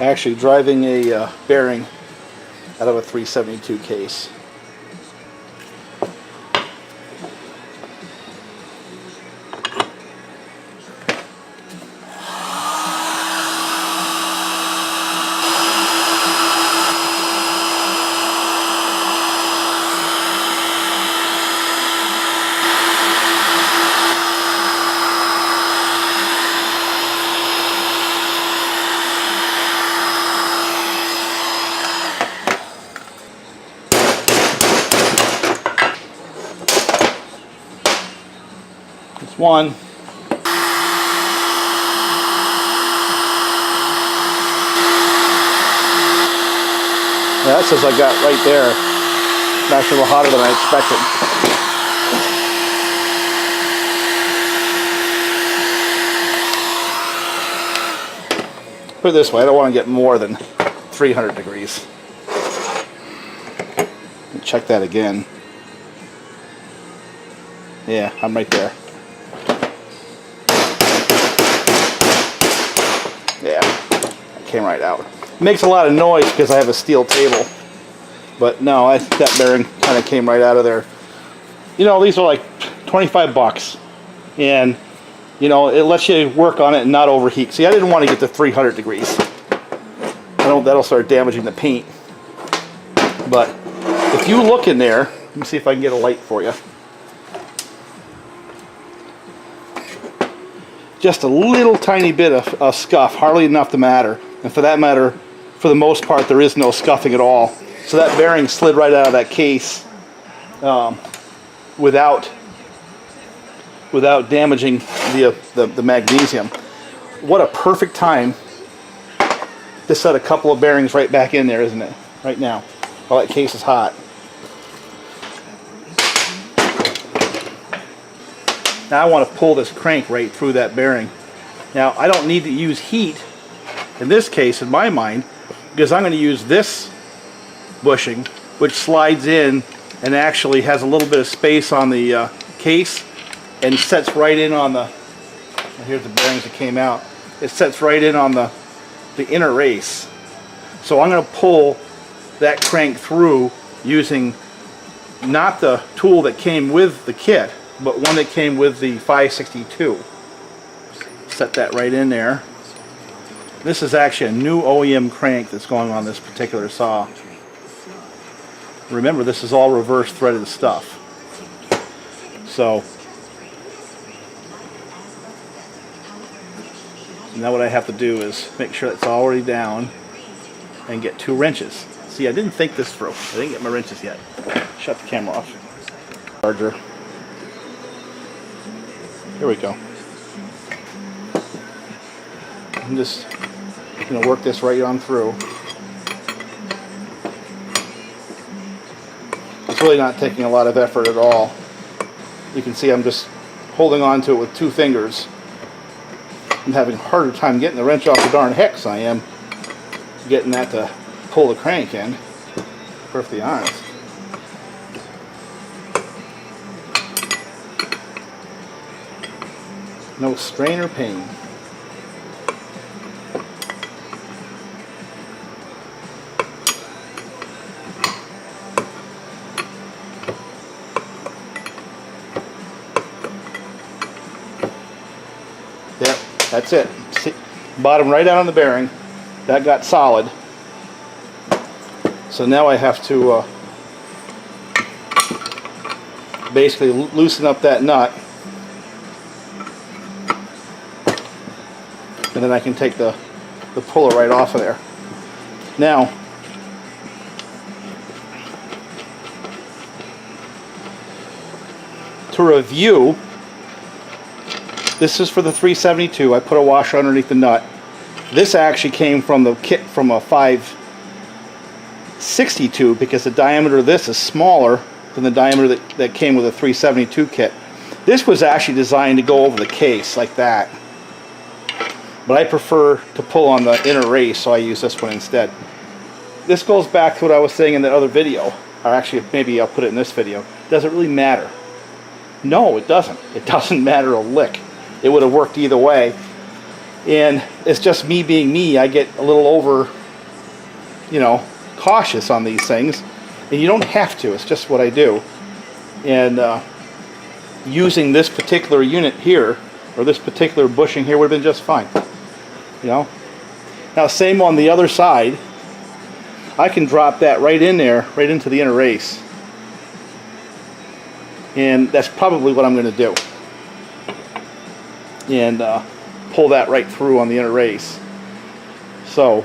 Actually driving a bearing out of a 372 case. One. That says I got right there. It's actually a little hotter than I expected. Put it this way, I don't want to get more than 300 degrees. Check that again. Yeah, I'm right there. Yeah, it came right out. It makes a lot of noise because I have a steel table. But no, that bearing kind of came right out of there. You know, these are like 25 bucks. And, you know, it lets you work on it and not overheat. See, I didn't want to get to 300 degrees. That'll start damaging the paint. But if you look in there, let me see if I can get a light for you. Just a little tiny bit of scuff, hardly enough to matter. And for that matter, for the most part, there is no scuffing at all. So that bearing slid right out of that case without damaging the magnesium. What a perfect time to set a couple of bearings right back in there, isn't it? Right now, while that case is hot. Now I want to pull this crank right through that bearing. Now I don't need to use heat in this case, in my mind, because I'm going to use this bushing, which slides in and actually has a little bit of space on the case and sets right in on the, here's the bearings that came out, it sets right in on the inner race. So I'm going to pull that crank through using not the tool that came with the kit, but one that came with the 562. Set that right in there. This is actually a new OEM crank that's going on this particular saw. Remember, this is all reverse threaded stuff. So now what I have to do is make sure it's already down and get 2 wrenches. See, I didn't think this through. I didn't get my wrenches yet. Shut the camera off. Charger. Here we go. I'm just going to work this right on through. It's really not taking a lot of effort at all. You can see I'm just holding on to it with 2 fingers. I'm having a harder time getting the wrench off the darn hex I am getting that to pull the crank in. Perfectly honest. No strain or pain. Yep, that's it. See, bottom right out on the bearing. That got solid. So now I have to basically loosen up that nut. And then I can take the puller right off of there. Now, to review, this is for the 372. I put a washer underneath the nut. This actually came from the kit from a 562 because the diameter of this is smaller than the diameter that came with a 372 kit. This was actually designed to go over the case like that. But I prefer to pull on the inner race, so I use this one instead. This goes back to what I was saying in that other video, or actually maybe I'll put it in this video. Does it really matter? No, it doesn't. It doesn't matter a lick. It would have worked either way. And it's just me being me. I get a little over, you know, cautious on these things. And you don't have to. It's just what I do. And using this particular unit here, or this particular bushing here, would have been just fine. You know. Now, same on the other side. I can drop that right in there, right into the inner race. And that's probably what I'm going to do. And pull that right through on the inner race. So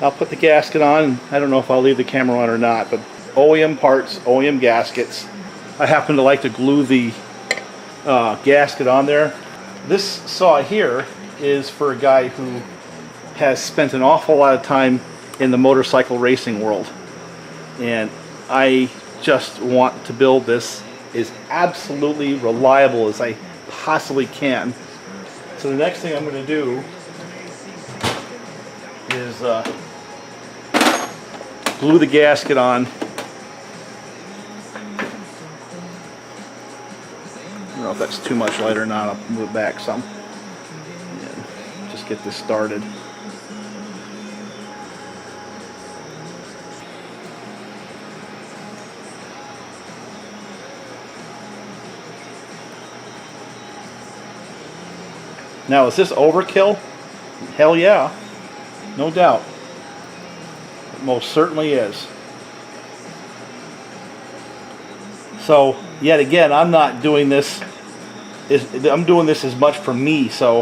I'll put the gasket on. I don't know if I'll leave the camera on or not, but OEM parts, OEM gaskets. I happen to like to glue the gasket on there. This saw here is for a guy who has spent an awful lot of time in the motorcycle racing world. And I just want to build this as absolutely reliable as I possibly can. So the next thing I'm going to do is glue the gasket on. I don't know if that's too much light or not. I'll move it back some. And just get this started. Now, is this overkill? Hell yeah. No doubt. It most certainly is. So, yet again, I'm not doing this. I'm doing this as much for me, so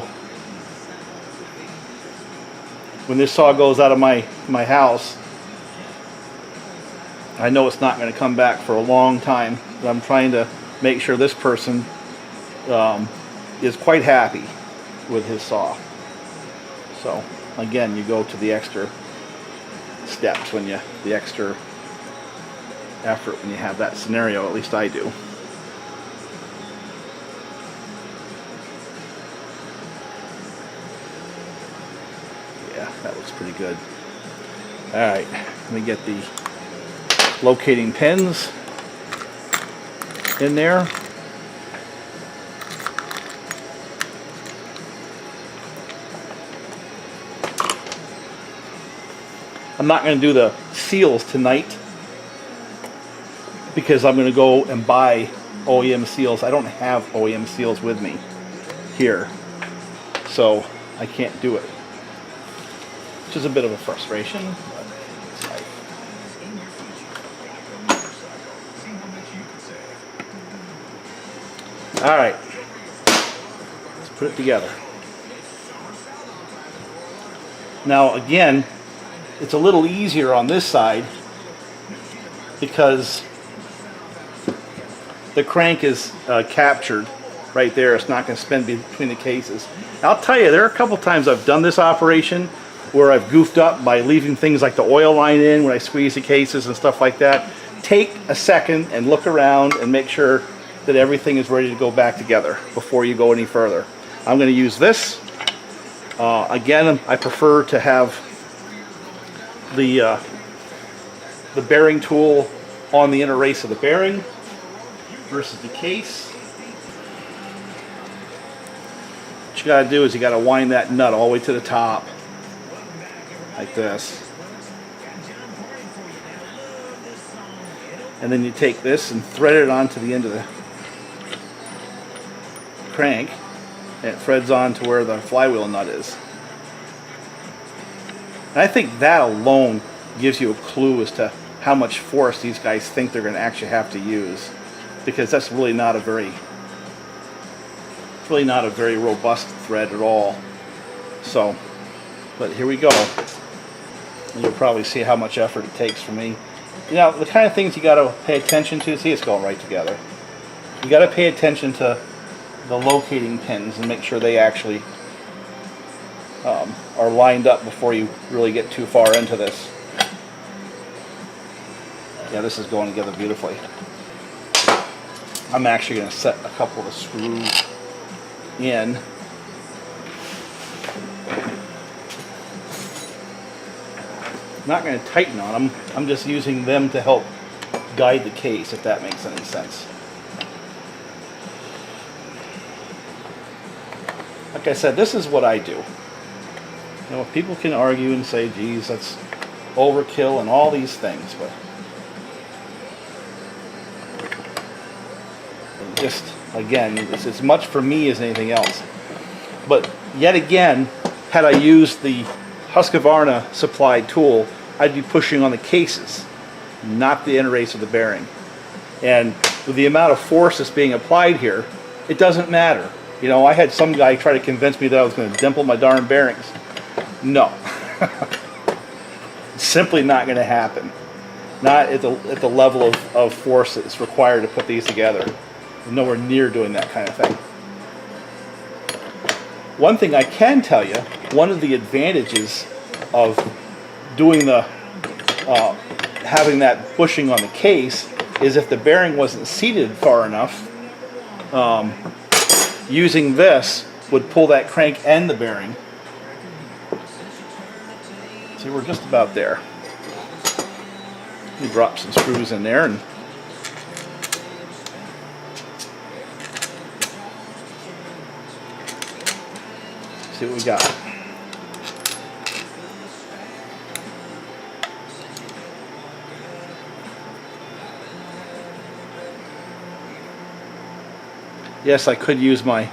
when this saw goes out of my house, I know it's not going to come back for a long time. But I'm trying to make sure this person is quite happy with his saw. So again, you go to the extra steps when you effort when you have that scenario. At least I do. Yeah, that looks pretty good. All right, let me get the locating pins in there. I'm not going to do the seals tonight because I'm going to go and buy OEM seals. I don't have OEM seals with me here, so I can't do it, which is a bit of a frustration, but it's life. All right, let's put it together. Now again, it's a little easier on this side because the crank is captured right there. It's not going to spin between the cases. I'll tell you, there are a couple times I've done this operation where I've goofed up by leaving things like the oil line in when I squeeze the cases and stuff like that. Take a second and look around and make sure that everything is ready to go back together before you go any further. I'm going to use this. Again, I prefer to have the bearing tool on the inner race of the bearing versus the case. What you got to do is you got to wind that nut all the way to the top like this, and then you take this and thread it onto the end of the crank, and it threads on to where the flywheel nut is. And I think that alone gives you a clue as to how much force these guys think they're going to actually have to use, because that's really not a very robust thread at all. So, but here we go. And you'll probably see how much effort it takes for me. You know, the kind of things you got to pay attention to. See, it's going right together. You got to pay attention to the locating pins and make sure they actually are lined up before you really get too far into this. Yeah, this is going together beautifully. I'm actually going to set a couple of screws in. I'm not going to tighten on them. I'm just using them to help guide the case, if that makes any sense. like I said, this is what I do. You know, people can argue and say, geez, that's overkill and all these things, but just, again, it's as much for me as anything else. But yet again, had I used the Husqvarna supplied tool, I'd be pushing on the cases, not the inner race of the bearing. And with the amount of force that's being applied here, it doesn't matter. You know, I had some guy try to convince me that I was going to dimple my darn bearings. No. It's simply not going to happen. Not at the level of force that's required to put these together. I'm nowhere near doing that kind of thing. One thing I can tell you, one of the advantages of doing the having that bushing on the case is if the bearing wasn't seated far enough, using this would pull that crank and the bearing. See, we're just about there. We drop some screws in there and see what we got. Yes, I could use my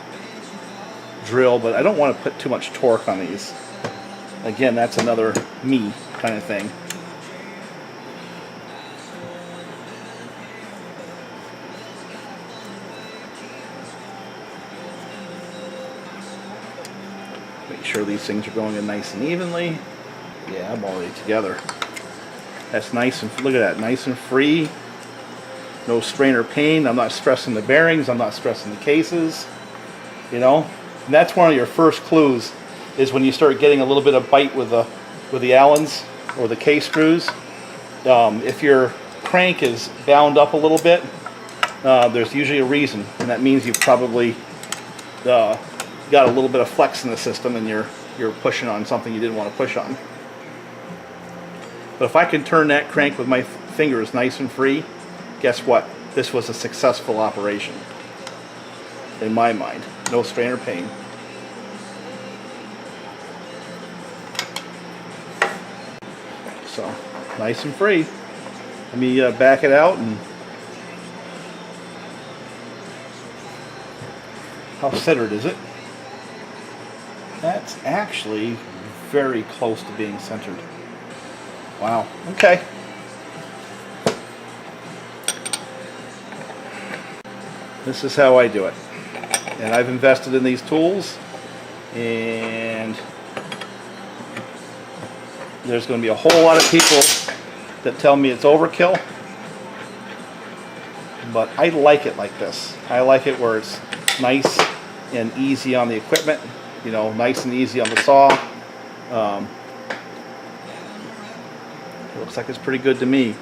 drill, but I don't want to put too much torque on these. Again, that's another me kind of thing. Make sure these things are going in nice and evenly. Yeah, I'm already together. That's nice and, look at that, nice and free. No strain or pain. I'm not stressing the bearings. I'm not stressing the cases. You know, and that's one of your first clues, is when you start getting a little bit of bite with the Allens or the case screws. If your crank is bound up a little bit, there's usually a reason, and that means you've probably got a little bit of flex in the system, and you're pushing on something you didn't want to push on. But if I can turn that crank with my fingers nice and free, guess what? This was a successful operation. In my mind. No strain or pain. So, nice and free. Let me back it out and... How centered is it? That's actually very close to being centered. Wow. Okay. This is how I do it. And I've invested in these tools, and there's going to be a whole lot of people that tell me it's overkill, but I like it like this. I like it where it's nice and easy on the equipment, you know, nice and easy on the saw. It looks like it's pretty good to me.